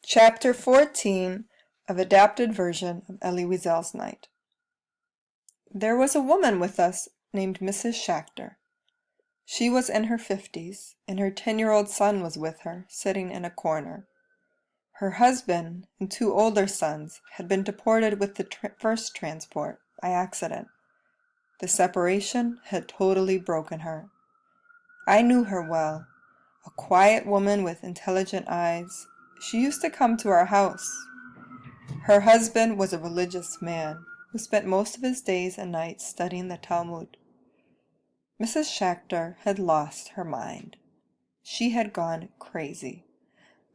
Chapter 14 of Adapted Version of Elie Wiesel's Night. There was a woman with us named Mrs. Schachter. She was in her 50s, and her 10-year-old son was with her, sitting in a corner. Her husband and 2 older sons had been deported with the first transport by accident. The separation had totally broken her. I knew her well, a quiet woman with intelligent eyes. She used to come to our house. Her husband was a religious man who spent most of his days and nights studying the Talmud. Mrs. Schachter had lost her mind. She had gone crazy.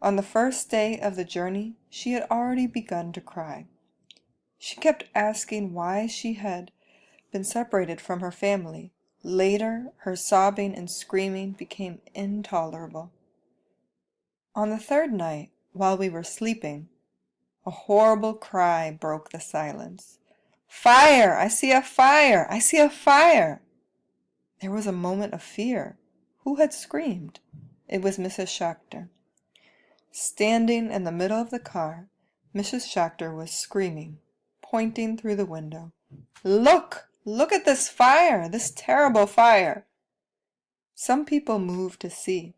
On the first day of the journey, she had already begun to cry. She kept asking why she had been separated from her family. Later, her sobbing and screaming became intolerable. On the 3rd night, while we were sleeping, a horrible cry broke the silence. "Fire! I see a fire! I see a fire!" There was a moment of fear. Who had screamed? It was Mrs. Schachter. Standing in the middle of the car, Mrs. Schachter was screaming, pointing through the window. "Look! Look at this fire! This terrible fire!" Some people moved to see.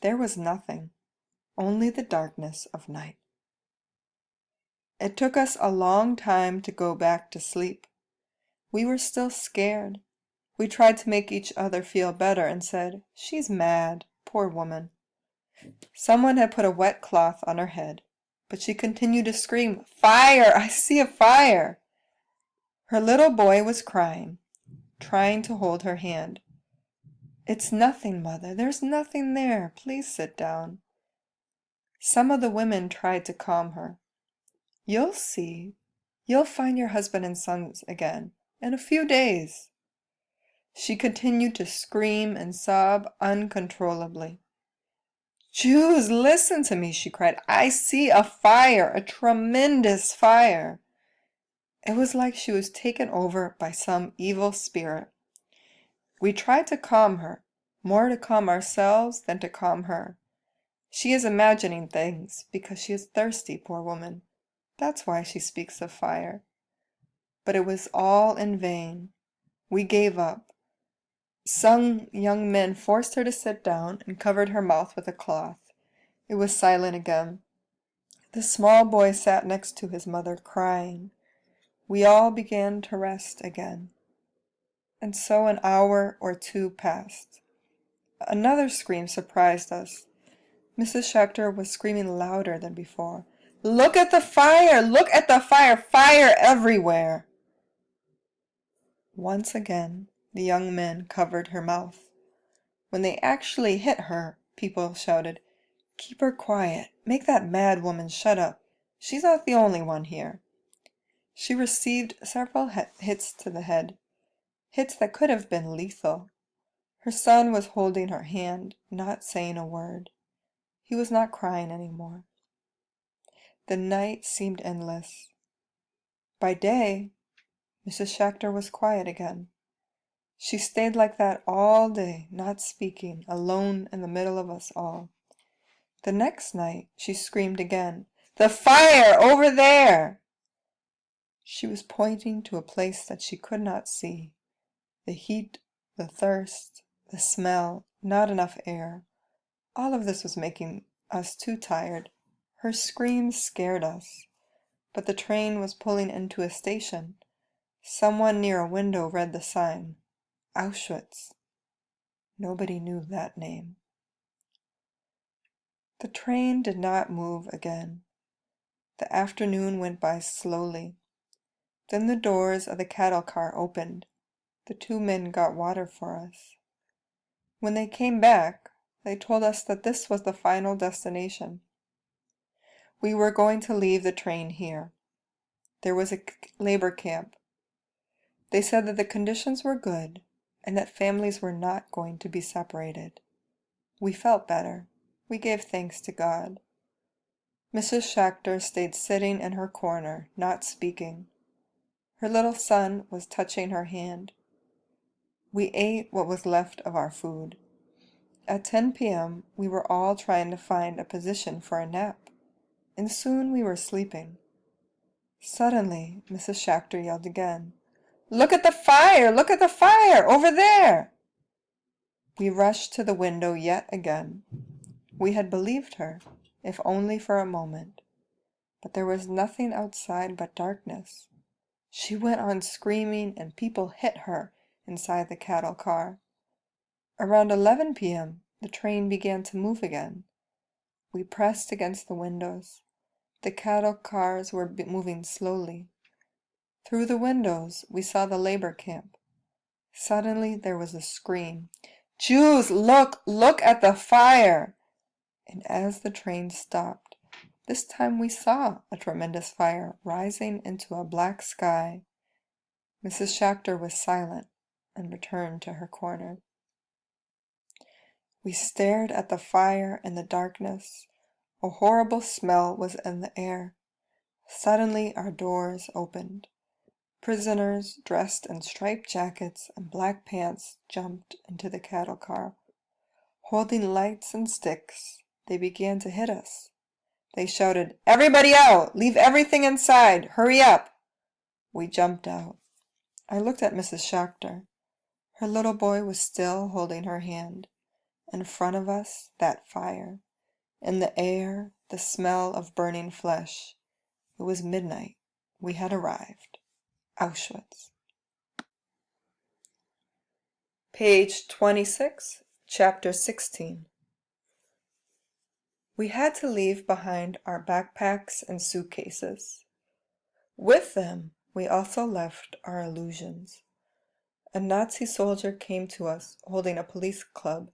There was nothing, only the darkness of night. It took us a long time to go back to sleep. We were still scared. We tried to make each other feel better and said, "She's mad, poor woman." Someone had put a wet cloth on her head, but she continued to scream, "Fire! I see a fire!" Her little boy was crying, trying to hold her hand. "It's nothing, Mother. There's nothing there. Please sit down." Some of the women tried to calm her. "You'll see. You'll find your husband and sons again in a few days." She continued to scream and sob uncontrollably. "Jews, listen to me," she cried. "I see a fire, a tremendous fire." It was like she was taken over by some evil spirit. We tried to calm her, more to calm ourselves than to calm her. She is imagining things because she is thirsty, poor woman. That's why she speaks of fire. But it was all in vain. We gave up. Some young men forced her to sit down and covered her mouth with a cloth. It was silent again. The small boy sat next to his mother, crying. We all began to rest again. And so an hour or 2 passed. Another scream surprised us. Mrs. Schachter was screaming louder than before. "Look at the fire! Look at the fire! Fire everywhere!" Once again, the young men covered her mouth. When they actually hit her, people shouted, "Keep her quiet. Make that mad woman shut up. She's not the only one here." She received several hits to the head, hits that could have been lethal. Her son was holding her hand, not saying a word. He was not crying anymore. The night seemed endless. By day, Mrs. Schachter was quiet again. She stayed like that all day, not speaking, alone in the middle of us all. The next night, she screamed again, "The fire! Over there!" She was pointing to a place that she could not see. The heat, the thirst, the smell, not enough air. All of this was making us too tired. Her screams scared us. But the train was pulling into a station. Someone near a window read the sign, Auschwitz. Nobody knew that name. The train did not move again. The afternoon went by slowly. Then the doors of the cattle car opened. The 2 men got water for us. When they came back, they told us that this was the final destination. We were going to leave the train here. There was a labor camp. They said that the conditions were good and that families were not going to be separated. We felt better. We gave thanks to God. Mrs. Schachter stayed sitting in her corner, not speaking. Her little son was touching her hand. We ate what was left of our food. At 10 p.m., we were all trying to find a position for a nap. and soon we were sleeping. Suddenly, Mrs. Schachter yelled again, "Look at the fire! Look at the fire! Over there!" We rushed to the window yet again. We had believed her, if only for a moment, but there was nothing outside but darkness. She went on screaming, and people hit her inside the cattle car. Around 11 p.m., the train began to move again. We pressed against the windows. The cattle cars were moving slowly. Through the windows, we saw the labor camp. Suddenly, there was a scream. "Jews, look! Look at the fire!" And as the train stopped, this time we saw a tremendous fire rising into a black sky. Mrs. Schachter was silent and returned to her corner. We stared at the fire in the darkness. A horrible smell was in the air. Suddenly our doors opened. Prisoners dressed in striped jackets and black pants jumped into the cattle car. Holding lights and sticks, they began to hit us. They shouted, "Everybody out! Leave everything inside! Hurry up!" We jumped out. I looked at Mrs. Schachter. Her little boy was still holding her hand. In front of us, that fire. In the air, the smell of burning flesh. It was midnight. We had arrived. Auschwitz. Page 26, Chapter 16. We had to leave behind our backpacks and suitcases. With them, we also left our illusions. A Nazi soldier came to us holding a police club.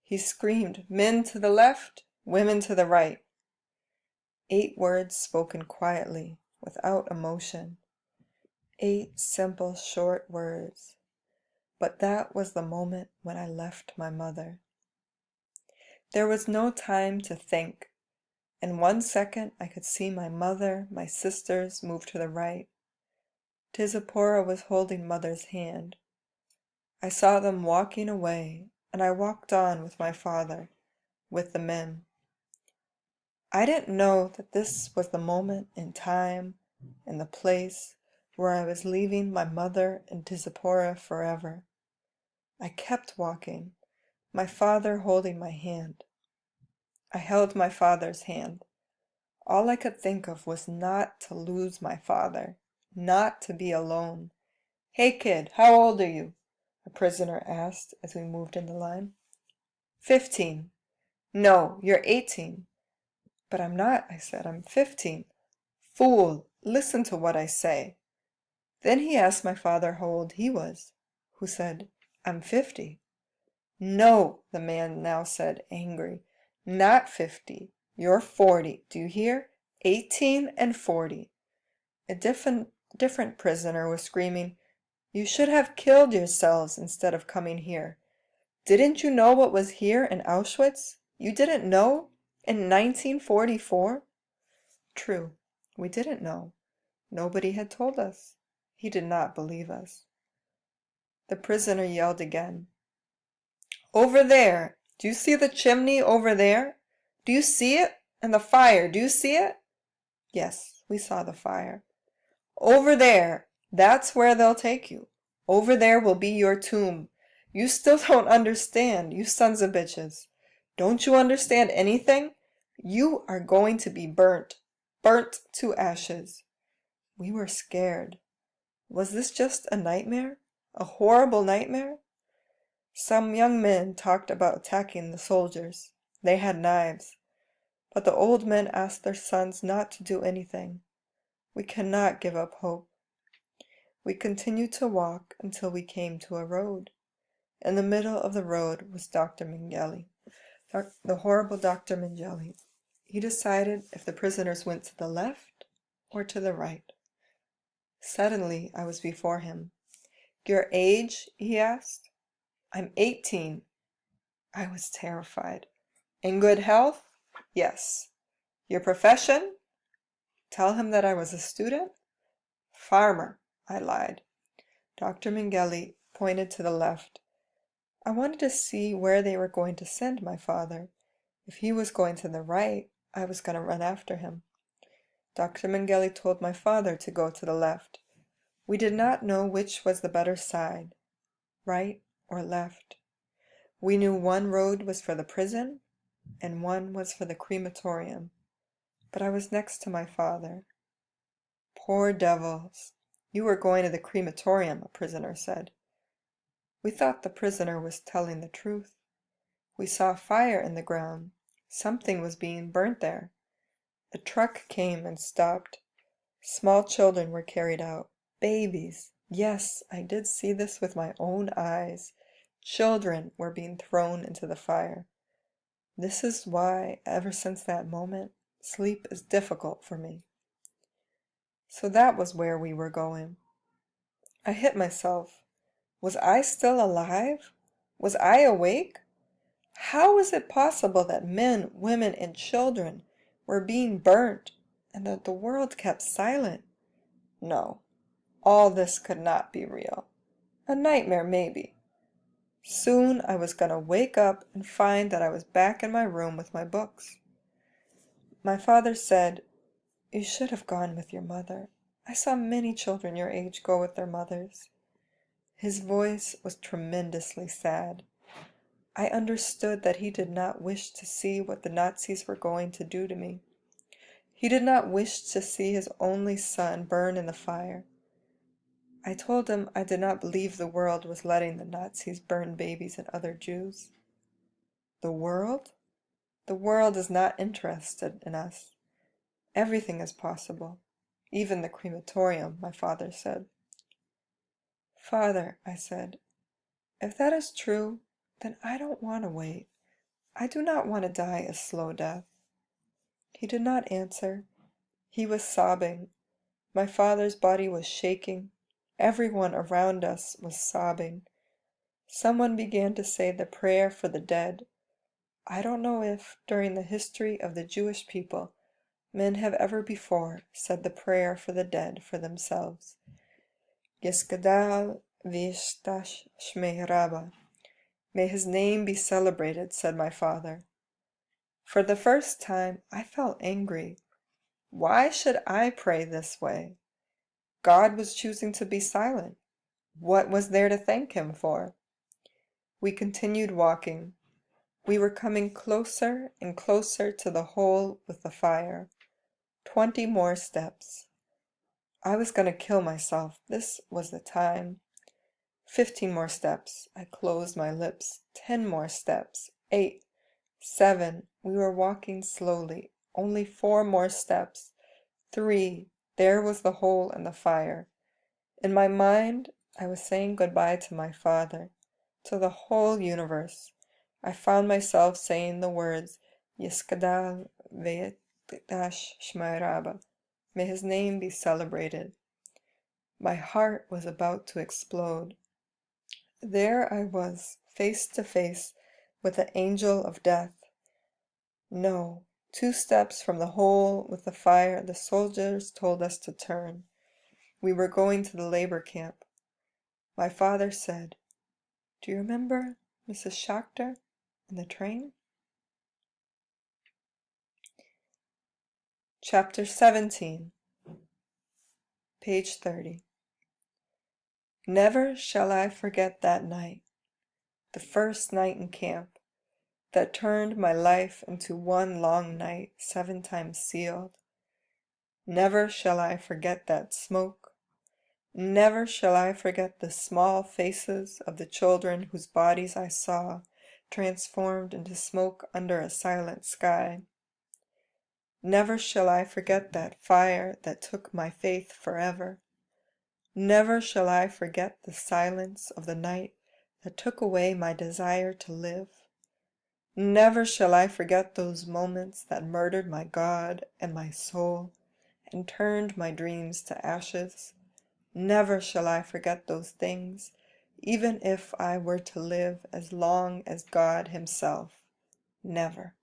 He screamed, "Men to the left, women to the right." 8 words spoken quietly, without emotion. 8 simple, short words. But that was the moment when I left my mother. There was no time to think. In 1 second, I could see my mother, my sisters move to the right. Tizapora was holding mother's hand. I saw them walking away, and I walked on with my father, with the men. I didn't know that this was the moment in time and the place where I was leaving my mother and Tizapora forever. I kept walking, my father holding my hand. I held my father's hand. All I could think of was not to lose my father, not to be alone. "Hey kid, how old are you?" a prisoner asked as we moved in the line. 15. "No, you're 18. "But I'm not," I said. "I'm 15. "Fool, listen to what I say." Then he asked my father how old he was, who said, "I'm 50. "No," the man now said, angry. "Not 50. You're 40. Do you hear? 18 and 40. A different prisoner was screaming, "You should have killed yourselves instead of coming here. Didn't you know what was here in Auschwitz? You didn't know? In 1944? True, we didn't know. Nobody had told us. He did not believe us. The prisoner yelled again. "Over there! Do you see the chimney over there? Do you see it? And the fire, do you see it?" Yes, we saw the fire. "Over there! That's where they'll take you. Over there will be your tomb. You still don't understand, you sons of bitches. Don't you understand anything? You are going to be burnt. Burnt to ashes." We were scared. Was this just a nightmare? A horrible nightmare? Some young men talked about attacking the soldiers. They had knives. But the old men asked their sons not to do anything. We cannot give up hope. We continued to walk until we came to a road. In the middle of the road was Dr. Mengele, the horrible Dr. Mengele. He decided if the prisoners went to the left or to the right. Suddenly, I was before him. "Your age?" he asked. "I'm 18. I was terrified. "In good health?" "Yes." "Your profession?" Tell him that I was a student? "Farmer," I lied. Dr. Mengele pointed to the left. I wanted to see where they were going to send my father. If he was going to the right, I was going to run after him. Dr. Mengele told my father to go to the left. We did not know which was the better side, right or left. We knew one road was for the prison and one was for the crematorium, but I was next to my father. Poor devils! You were going to the crematorium, a prisoner said. We thought the prisoner was telling the truth. We saw fire in the ground. Something was being burnt there. A truck came and stopped. Small children were carried out. Babies. Yes, I did see this with my own eyes. Children were being thrown into the fire. This is why, ever since that moment, sleep is difficult for me. So that was where we were going. I hit myself. Was I still alive? Was I awake? How was it possible that men, women, and children were being burnt and that the world kept silent? No, all this could not be real. A nightmare, maybe. Soon I was going to wake up and find that I was back in my room with my books. My father said, "You should have gone with your mother. I saw many children your age go with their mothers." His voice was tremendously sad. I understood that he did not wish to see what the Nazis were going to do to me. He did not wish to see his only son burn in the fire. I told him I did not believe the world was letting the Nazis burn babies and other Jews. The world? The world is not interested in us. Everything is possible. Even the crematorium, my father said. "Father," I said, "if that is true, then I don't want to wait. I do not want to die a slow death." He did not answer. He was sobbing. My father's body was shaking. Everyone around us was sobbing. Someone began to say the prayer for the dead. I don't know if, during the history of the Jewish people, men have ever before said the prayer for the dead for themselves. Yeskadal v'yishtash shmei Rabba. May his name be celebrated, said my father. For the first time, I felt angry. Why should I pray this way? God was choosing to be silent. What was there to thank him for? We continued walking. We were coming closer and closer to the hole with the fire. 20 more steps. I was going to kill myself. This was the time. 15 more steps. I closed my lips. 10 more steps. 8. 7. We were walking slowly. Only 4 more steps. 3. There was the hole in the fire. In my mind, I was saying goodbye to my father, to the whole universe. I found myself saying the words, Yiskadal ve'yikdash shmei Rabba. May his name be celebrated. My heart was about to explode. There I was, face to face with the angel of death. No, 2 steps from the hole with the fire, the soldiers told us to turn. We were going to the labor camp. My father said, "Do you remember Mrs. Schachter and the train?" Chapter 17, page 30. Never shall I forget that night, the first night in camp, that turned my life into one long night 7 times sealed. Never shall I forget that smoke. Never shall I forget the small faces of the children whose bodies I saw transformed into smoke under a silent sky. Never shall I forget that fire that took my faith forever. Never shall I forget the silence of the night that took away my desire to live. Never shall I forget those moments that murdered my God and my soul and turned my dreams to ashes. Never shall I forget those things, even if I were to live as long as God himself. Never.